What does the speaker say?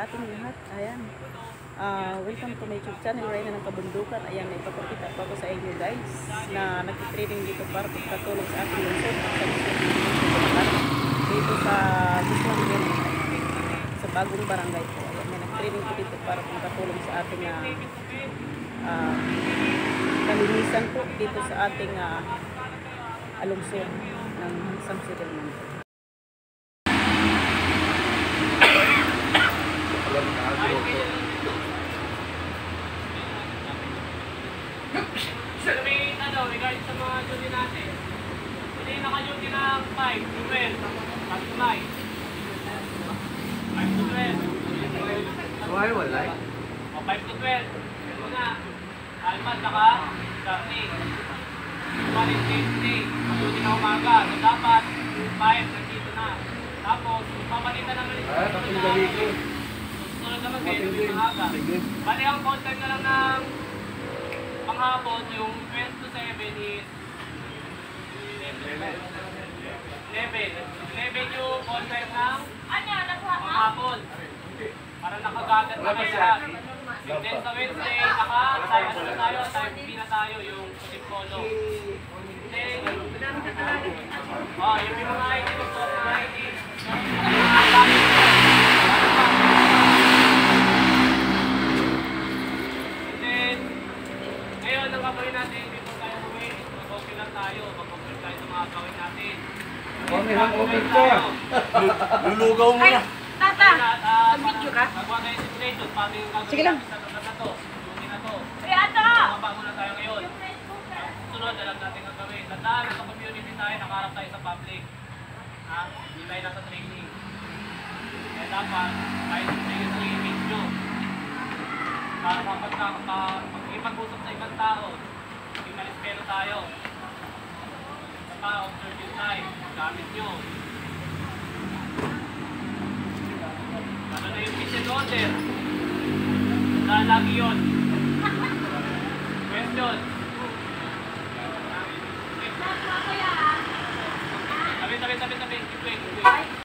ating lahat. Ayan. Welcome to my YouTube channel, Reyna ng Kabundukan. Ayan, ipapakita ko sa inyo guys na nag-training dito para pagkatulong sa ating lungsod dito sa Bisman, sa bagong barangay po. Ayan, may nag-training ko dito para pagkatulong sa ating kalinisan po dito sa ating lungsod ng Hansang Settlement. Regarding sa mga duty natin, hindi naka-duty ng 5 to 12, at 9. 5 to 12. Why wala? O 5 to 12. Una, alman naka garni. Kumalit day, duty na umaga. So dapat 5, nandito na. Tapos, papalitan naman ito. Susunod naman kayo duty ng aga. Bali ang call time na lang ng panghapon, yung 12 to 7 is 11 yung call time ng panghapon. Para nakagagat na siya. And then sa Wednesday, naka-time na tayo, time B na tayo, yung Pusit Polo. Then, yung mga ID, yung mga ID. Ngayon, ang gagawin natin, dito tayo gawin, mag-okay lang tayo, mag-okay tayo sa mga gawin natin. Okay ka! Lulugaw mo na! Tata! Mag-video ka? Nagawa tayo simulation, paano yung gagawin sige lang. natin sa lugar na to, yung na to. Ato! Mababa muna tayo ngayon. Sunod, alam natin gagawin. Tandaan, sa community tayo, nakaharap tayo sa public. Hindi tayo nasa training. Kaya dapat, tayo sa image nyo. Para makapag-ipag-usap sa ibang tao, ipag-espero tayo. Sa observe yung time, gamit nyo. Ano na yung mission order? Saan lagi yun? Question. Tabi. Keep wait.